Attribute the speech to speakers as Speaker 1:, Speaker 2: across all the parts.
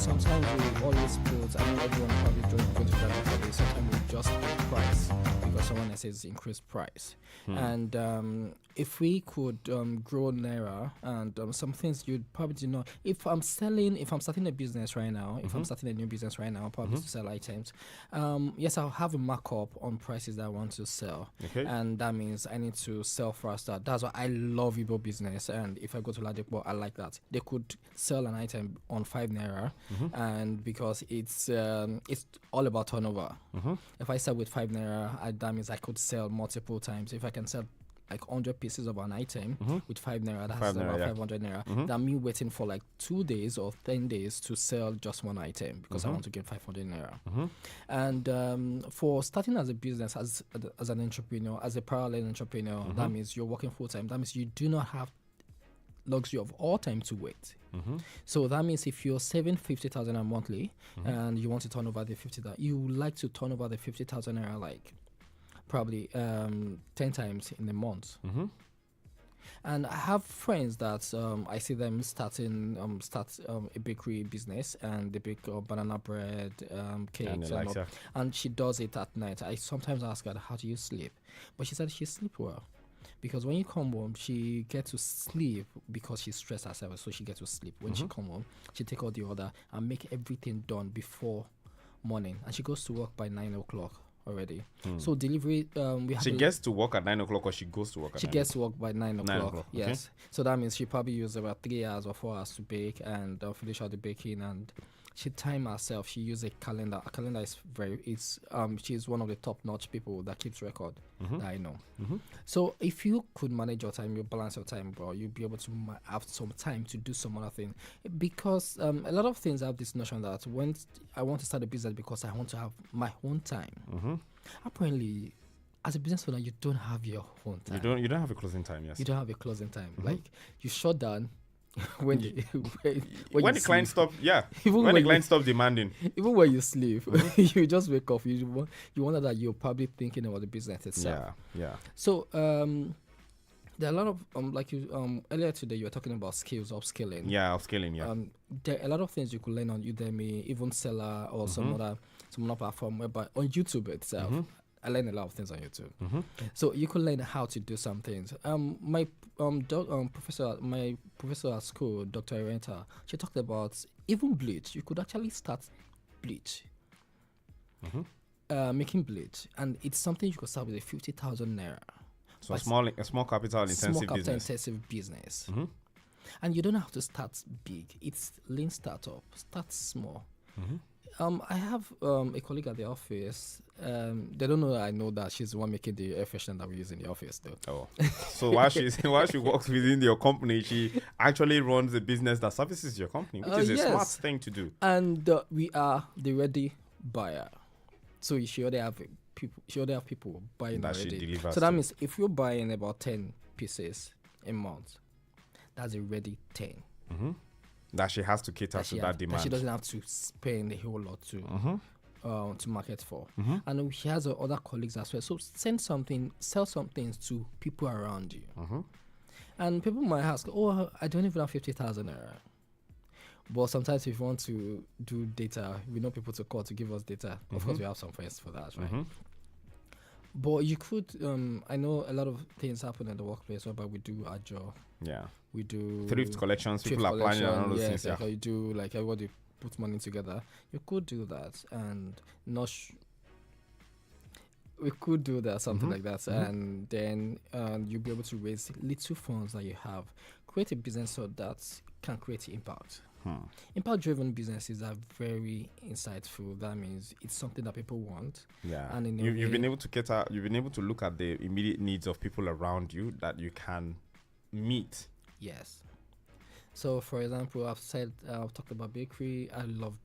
Speaker 1: sometimes we always put, I mean, everyone probably going to that for this. Sometimes we just put price because someone else says increased price. And if we could grow Naira and some things you'd probably do not. If I'm starting a business right now, if I'm starting a new business right now, probably to sell items, yes, I'll have a markup on prices that I want to sell.
Speaker 2: Okay.
Speaker 1: And that means I need to sell faster. That's why I love Igbo business. And if I go to Ladipo, I like that. They could sell an item on 5 Naira, and because it's all about turnover. If I sell with 5 Naira, that means I could sell multiple times. If I can sell like 100 pieces of an item with 5 Naira, that's about 500 Naira. That me waiting for like 2 days or 10 days to sell just one item because I want to get 500 Naira. And for starting as a business, as an entrepreneur, as a parallel entrepreneur, that means you're working full time. That means you do not have luxury of all time to wait. So that means if you're saving 50,000 a monthly and you want to turn over the 50,000, you would like to turn over the 50,000 Naira like probably 10 times in a month. And I have friends that I see them start a bakery business, and they bake banana bread, cakes, and she does it at night. I sometimes ask her, how do you sleep? But she said she sleeps well. Because when you come home, she gets to sleep because she's stressed herself, so she gets to sleep. When she come home, she take all the order and make everything done before morning, and she goes to work by 9 o'clock already. So delivery,
Speaker 2: she gets to work at 9 o'clock, or she goes to work at 9 o'clock?
Speaker 1: She gets to work by 9 o'clock.
Speaker 2: 9 o'clock.
Speaker 1: Yes.
Speaker 2: Okay.
Speaker 1: So that means she probably uses about 3 hours or 4 hours to bake and finish out the baking, and she time herself. She uses a calendar. A calendar is she's one of the top-notch people that keeps record that I know. So if you could manage your time, you balance your time, bro, you'll be able to have some time to do some other thing. Because a lot of things have this notion that when I want to start a business because I want to have my own time. Apparently, as a business owner, you don't have your own time.
Speaker 2: You don't have a closing time. Yes.
Speaker 1: You don't have a closing time. Like you shut down when
Speaker 2: the client stop. Yeah.
Speaker 1: Even
Speaker 2: when the client stop demanding.
Speaker 1: Even when you sleep, you just wake up. You wonder that you're probably thinking about the business itself.
Speaker 2: Yeah.
Speaker 1: So there are a lot of like you earlier today you were talking about skills, upskilling.
Speaker 2: Yeah, upskilling. Yeah.
Speaker 1: There are a lot of things you could learn on Udemy, even Seller or some other platform. Whereby on YouTube itself, I learned a lot of things on YouTube. So you could learn how to do some things. My professor at school, Dr. Lendha, she talked about even bleach. You could actually start bleach, making bleach, and it's something you could start with a 50,000 Naira.
Speaker 2: So a small capital intensive
Speaker 1: business. And you don't have to start big. It's lean startup. Start small. I have a colleague at the office. They don't know that I know that she's the one making the air freshener that we use in the office, though.
Speaker 2: Oh, so while she works within your company, she actually runs a business that services your company, which is a smart thing to do.
Speaker 1: And we are the ready buyer, so she already have people buying
Speaker 2: that
Speaker 1: already.
Speaker 2: She delivers
Speaker 1: so that means if you're buying about 10 pieces a month, that's a ready 10.
Speaker 2: That she has to cater to that demand.
Speaker 1: That she doesn't have to spend a whole lot to market for. And she has other colleagues as well. So sell some things to people around you. And people might ask, oh, I don't even have 50,000 Naira. But sometimes if you want to do data, we know people to call to give us data. Of course, we have some friends for that, right? But you could, I know a lot of things happen in the workplace whereby we do agile.
Speaker 2: Yeah.
Speaker 1: We do
Speaker 2: thrift collections, people are planning on all those things.
Speaker 1: Like you do, like everybody put money together. You could do that and we could do that, something like that. And then you'll be able to raise little funds that you have. Create a business so that can create impact. Impact-driven businesses are very insightful. That means it's something that people want.
Speaker 2: Yeah,
Speaker 1: and
Speaker 2: you've been able to cater. You've been able to look at the immediate needs of people around you that you can meet.
Speaker 1: Yes. So, for example, I've talked about bakery. I love.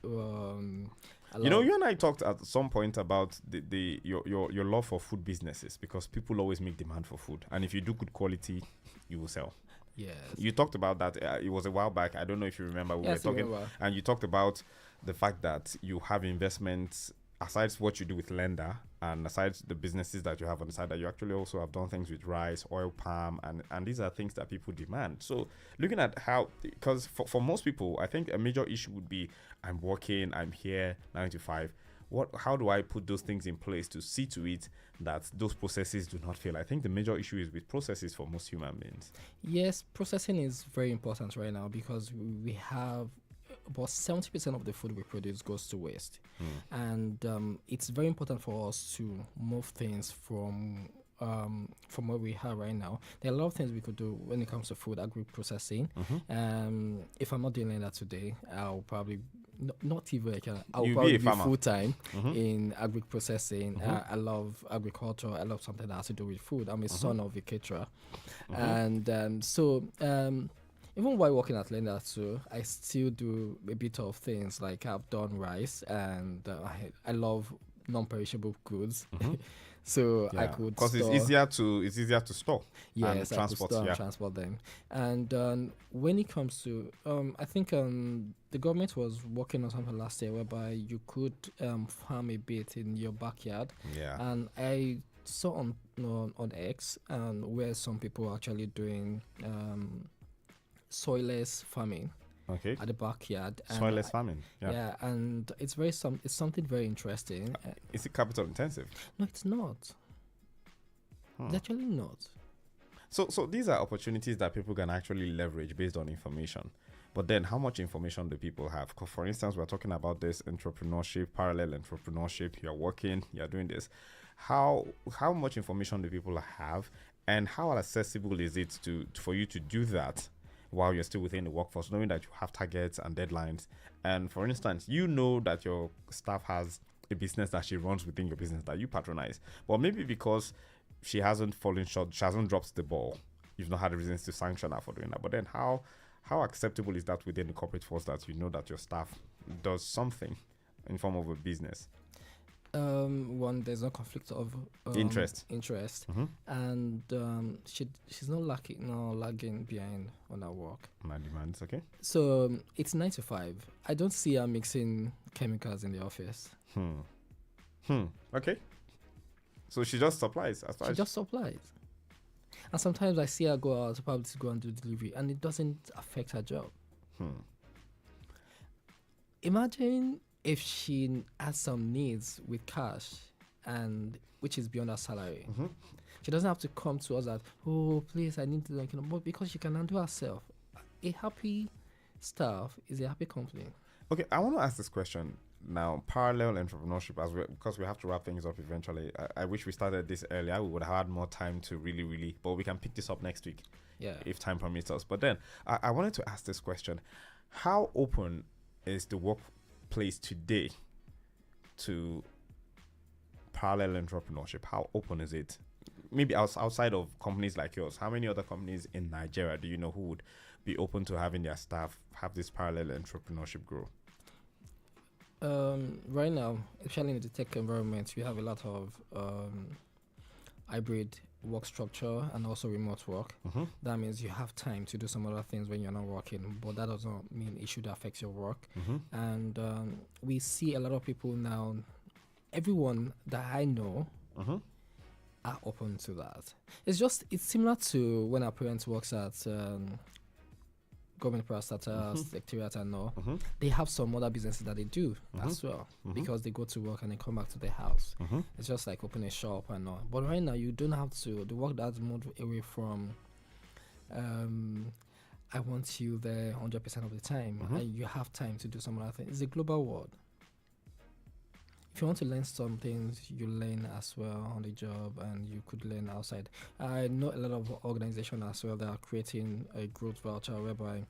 Speaker 2: You know, you and I talked at some point about your love for food businesses, because people always make demand for food, and if you do good quality, you will sell.
Speaker 1: Yes.
Speaker 2: You talked about that. It was a while back. I don't know if you remember. We were talking, and you talked about the fact that you have investments aside what you do with Lendha And aside the businesses that you have on the side, that you actually also have done things with rice, oil palm, and these are things that people demand. So looking at how, because for most people, I think a major issue would be, I'm working, I'm here 9 to 5. How do I put those things in place to see to it that those processes do not fail? I think the major issue is with processes for most human beings.
Speaker 1: Yes, processing is very important right now because we have about 70% of the food we produce goes to waste. And it's very important for us to move things from where we are right now. There are a lot of things we could do when it comes to food agri-processing. If I'm not doing that today, I'll probably not even I'll
Speaker 2: You'll
Speaker 1: probably
Speaker 2: be a
Speaker 1: be
Speaker 2: farmer.
Speaker 1: full-time in agri-processing. I love agriculture. I love something that has to do with food. I'm a son of a caterer. And even while working at Lendha too, I still do a bit of things. Like I've done rice, and I love non-perishable goods. So I could
Speaker 2: because it's easier to store and
Speaker 1: yes, I could
Speaker 2: transport.
Speaker 1: store and transport them. And when it comes to, I think the government was working on something last year whereby you could farm a bit in your backyard.
Speaker 2: Yeah.
Speaker 1: And I saw on X where some people are actually doing soilless farming
Speaker 2: Okay.
Speaker 1: at the backyard. And
Speaker 2: Soilless farming. Yeah.
Speaker 1: and it's it's something very interesting.
Speaker 2: Is it capital intensive?
Speaker 1: No, it's not. It's actually not.
Speaker 2: So these are opportunities that people can actually leverage based on information. But then how much information do people have? 'Cause for instance, we're talking about this entrepreneurship, parallel entrepreneurship. You're working, you're doing this. How much information do people have, and how accessible is it for you to do that while you're still within the workforce, knowing that you have targets and deadlines? And for instance, you know that your staff has a business that she runs within your business that you patronize, but maybe because she hasn't fallen short, she hasn't dropped the ball, you've not had the reasons to sanction her for doing that. But then how acceptable is that within the corporate force that you know that your staff does something in form of a business?
Speaker 1: One, there's no conflict of
Speaker 2: Interest,
Speaker 1: and she's not lagging behind on her work.
Speaker 2: my demands. Okay.
Speaker 1: So it's 9 to 5. I don't see her mixing chemicals in the office.
Speaker 2: Okay. So she just supplies.
Speaker 1: She just supplies. And sometimes I see her go out probably to go and do delivery, and it doesn't affect her job. Imagine if she has some needs with cash, and which is beyond her salary. She doesn't have to come to us that, oh, please, I need to, but because she can handle herself. A happy staff is a happy company.
Speaker 2: Okay, I want to ask this question now. Parallel entrepreneurship, because we have to wrap things up eventually. I wish we started this earlier. We would have had more time to really, but we can pick this up next week, if time permits us. But then I wanted to ask this question: how open is the workplace today to parallel entrepreneurship? How open is it? Maybe outside of companies like yours, how many other companies in Nigeria do you know who would be open to having their staff have this parallel entrepreneurship grow?
Speaker 1: Right now, especially in the tech environment, we have a lot of hybrid work structure and also remote work. That means you have time to do some other things when you're not working, but that does not mean it should affect your work. And we see a lot of people now, everyone that I know are open to that. It's similar to when our parents works at government parastatals, secretariat and all. They have some other businesses that they do as well, because they go to work and they come back to their house. It's just like opening a shop and all. But right now, you don't have to. The work that's moved away from I want you there 100% of the time, and you have time to do some other things. It's a global world. If you want to learn some things, you learn as well on the job, and you could learn outside. I know a lot of organizations as well that are creating a growth voucher whereby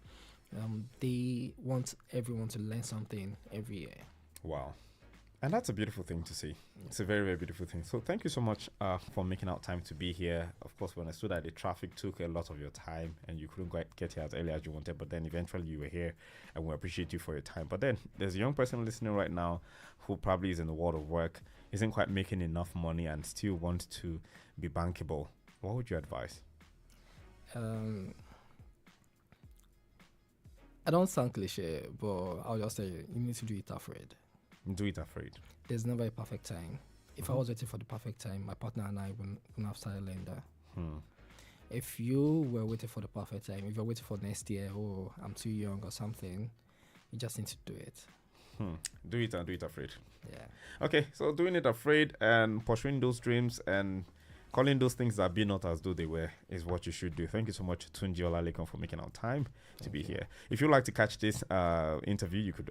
Speaker 1: they want everyone to learn something every year.
Speaker 2: Wow. And that's a beautiful thing to see. It's a very, very beautiful thing. So thank you so much for making out time to be here. Of course, we understood that the traffic took a lot of your time and you couldn't get here as early as you wanted, but then eventually you were here, and we appreciate you for your time. But then there's a young person listening right now who probably is in the world of work, isn't quite making enough money and still wants to be bankable. What would you advise?
Speaker 1: I don't sound cliche, but I'll just say you need to do it afraid.
Speaker 2: Do it afraid.
Speaker 1: There's never a perfect time. If I was waiting for the perfect time, my partner and I wouldn't have started Lendha.
Speaker 2: Hmm.
Speaker 1: If you were waiting for the perfect time, if you're waiting for next year, oh, I'm too young or something, you just need to do it.
Speaker 2: Do it and do it afraid.
Speaker 1: Yeah.
Speaker 2: Okay, so doing it afraid and pursuing those dreams and calling those things that be not as though they were is what you should do. Thank you so much, Tunji Olalekan, for making our time to be here. If you'd like to catch this interview, you could